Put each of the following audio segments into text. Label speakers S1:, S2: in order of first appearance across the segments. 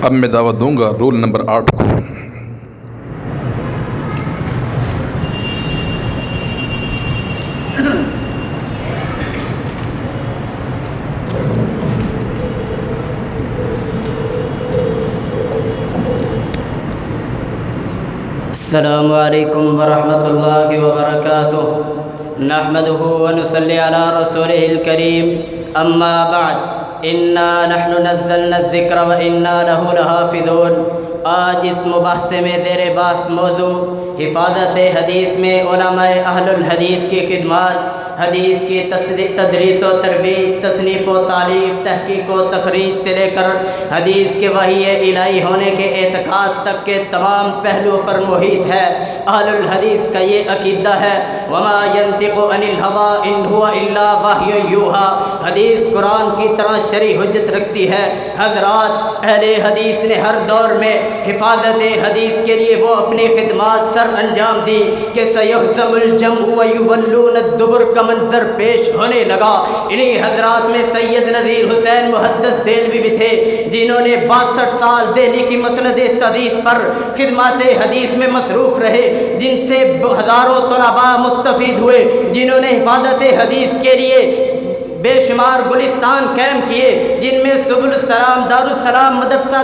S1: اب میں دعوت دوں گا رول نمبر 8 کو۔
S2: السلام علیکم ورحمۃ اللہ وبرکاتہ، نحمده ونصلی علی رسولہ الکریم، اما بعد، انا نحن نزلنا الذکر وانا له لحافظون۔ آج اس مباحثے میں زیر بحث موضوع حفاظت حدیث میں علماء اہل الحدیث کی خدمات، حدیث کی تدریس و ترویج، تصنیف و تالیف، تحقیق و تخریج سے لے کر حدیث کے وحی الہی ہونے کے اعتقاد تک کے تمام پہلوؤں پر محیط ہے۔ اہل الحدیث کا یہ عقیدہ ہے، وما ينطق عن الهوى ان هو الا وحی یوحى۔ حدیث قرآن کی طرح شرعی حجت رکھتی ہے۔ حضرات، اہل حدیث نے ہر دور میں حفاظت حدیث کے لیے وہ اپنی خدمات سر انجام دی کہ سیہزم الجمع ویولون الدبر کا منظر پیش ہونے لگا۔ انہی حضرات میں سید نذیر حسین محدث دہلوی بھی تھے، جنہوں نے 62 سال دہلی کی مسند حدیث پر خدمات حدیث میں مصروف رہے، جن سے ہزاروں طلباء مستفید ہوئے، جنہوں نے حفاظت حدیث کے لیے بے شمار گلستان قائم کیے، جن میں سبل السلام، دارالسلام مدرسہ،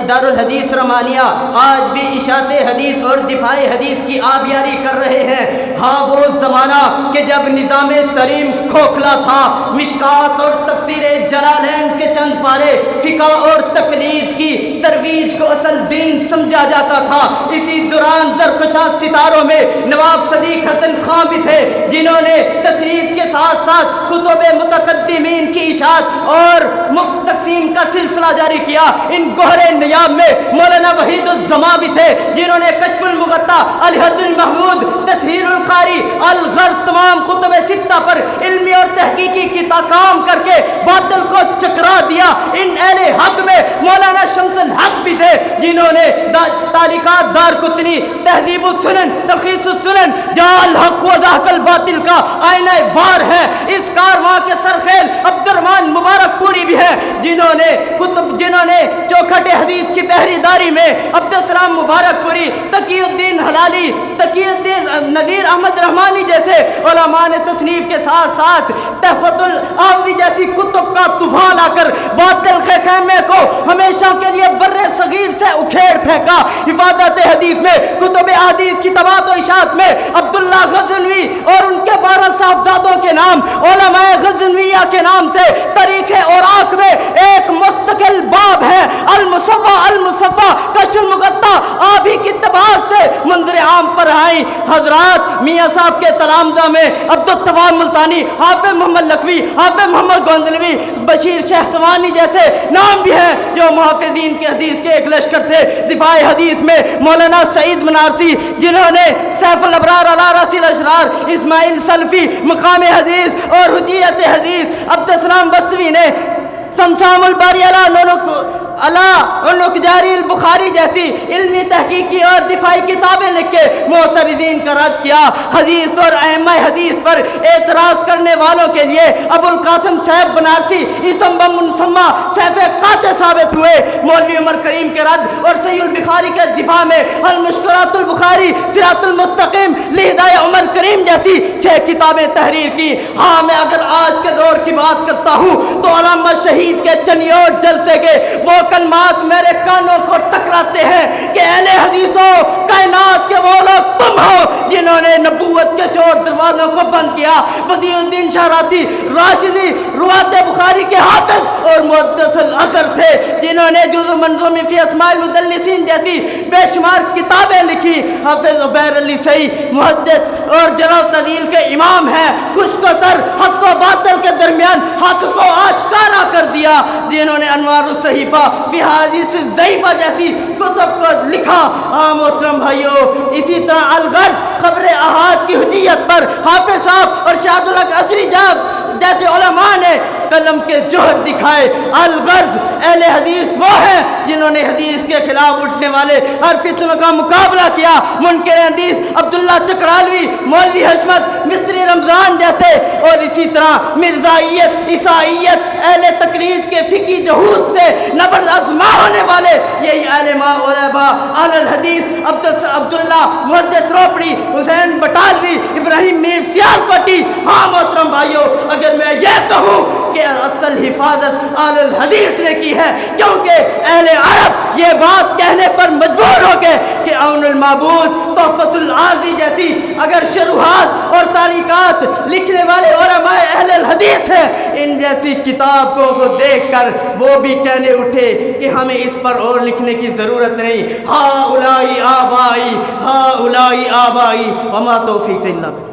S2: دارالحدیث رمانیہ آج بھی اشاعت حدیث اور دفاع حدیث کی آبیاری کر رہے ہیں۔ ہاں، وہ زمانہ کہ جب نظام تریم کھوکھلا تھا، مشکات اور تفسیر جلالین کے چند پارے فقہ اور تقلید کی ترویج کو اصل دین سمجھا جاتا تھا۔ اسی دوران درخشاں ستاروں میں نواب صدیق حسن خان بھی تھے، جنہوں نے تصنیف کے ساتھ ساتھ کتب متقدمین کی اشاعت اور مفت تقسیم کا سلسلہ جاری کیا۔ ان گہرے نیاب میں مولانا وحید الزمان بھی تھے، جنہوں نے کشف المغطا، الحد المحمود، تسہیل القاری، الغرض تمام کتب ستہ پر علمی اور تحقیقی کام کر کے باطل کو چکرا دیا۔ ان اہل حق میں مولانا شمس الحق بھی تھے، جنہوں نے تعلیقات دار قطنی، تہذیب السنن، تلخیص السنن، جہاں الحق و ذاق الباطل کا آئینہ وار ہے، اس کارواں کے سرخیل عبد الرحمن مبارک پوری بھی ہے، جنہوں نے چوکھٹ حدیث کی پہری داری میں عبد السلام مبارک پوری، تقی الدین حلالی، تقی الدین نذیر احمد رحمانی جیسے علماء نے تصنیف کے ساتھ ساتھ تحفۃ العاوی جیسی کتب کا طوفان لا کر باطل کے خیمے کو ہمیشہ کے لیے بر صغیر سے اکھیڑ پھینکا۔ حفاظت حدیث میں کتب احادیث کی طباعت و اشاعت میں عبداللہ غزنوی اور ان کے 12 صاحبزادوں کے نام علماء غزنویہ کے نام سے تاریخ اوراق میں ایک مستقل باب ہے۔ المصفى کشف المغطا آپ ہی کی طباعت سے منظر عام پر آئی۔ حضرات، میاں صاحب کے تلامذہ میں عبدالتواب ملتانی، حافظ محمد لکھوی، حافظ محمد گوندلوی، بشیر شیخ سوانی جیسے نام بھی ہیں جو محافظین کے حدیث کے ایک لشکر تھے۔ دفاع حدیث میں مولانا سعید منارسی، جنہوں نے سیف الابرار علی رأس الاشرار، اسماعیل سلفی مقام حدیث اور حجیت حدیث، عبدالسلام بصری نے سمسام الباری علوق جاری البخاری جیسی علمی تحقیقی اور دفاعی کتابیں لکھ کے معترضین کا رد کیا۔ حدیث اور ائمہ حدیث پر اعتراض کرنے والوں کے لیے ابو القاسم صاحب بنارسی اسم بمسمى سیف قاطع ثابت ہوئے۔ مولوی عمر کریم کے رد اور صحیح البخاری کے دفاع میں المشکلات البخاری، صراط المستقیم، لہدایہ عمر کریم جیسی 6 کتابیں تحریر کی۔ ہاں، میں اگر آج کے دور کی بات کرتا ہوں تو علامہ شہید کے چنیوٹ جلسے کے وہ کلمات میرے کانوں کو ٹکراتے ہیں کہ اہل حدیثوں، کائنات کے وہ لوگ تم ہو جنہوں نے نبوت کے چور دروازوں کو بند کیا۔ بدیع الدین شہراتی راشدی روات بخاری کے حافظ اور محدث الاثر تھے، جنہوں نے جزء منظوم فی اسماء المدلسین جیسی بے شمار کتابیں لکھی۔ حافظ عبیر علی سعی محدث اور جرح و تعدیل کے امام ہیں، خشک و تر حق و باطل کے درمیان حق کو آشکارا کر دیا، جنہوں نے انوار الصحیفہ فی حدیث ضعیفہ جیسی کتب کو لکھا۔ محترم بھائیو، اسی طرح الغرض خبر احاد کی حجیت پر حافظ صاحب اور شہاد الحق عصری جیسے علماء نے قلم کے جوہر دکھائے۔ الغرض اہل حدیث وہ ہیں جنہوں نے حدیث کے خلاف اٹھنے والے ہر فتنوں کا مقابلہ کیا۔ منکر حدیث عبداللہ چکرالوی، مولوی حشمت مصری رمضان جیسے، اور اسی طرح مرزائیت، عیسائیت، اہل تقلید کے فقہی جہود سے نبرد آزما ہونے والے آل الحدیث عبداللہ محدث روپڑی، حسین بٹالوی، ابراہیم میر سیالکوٹی۔ ہاں محترم بھائیوں، اگر میں یہ کہوں کہ اصل حفاظت آل الحدیث نے کی ہے، کیونکہ اہل عرب یہ بات کہنے پر مجبور ہو گئے کہ عون المعبود، تحفۃ العازی جیسی اگر شروحات اور تاریخات لکھنے والے علماء اہل الحدیث ہیں، ان جیسی کتابوں کو دیکھ کر وہ بھی کہنے اٹھے کہ ہمیں اس پر اور لکھنے کی ضرورت نہیں۔ ہاؤلائی آبائی، ہاؤلائی آبائی، وما توفیق الا باللہ۔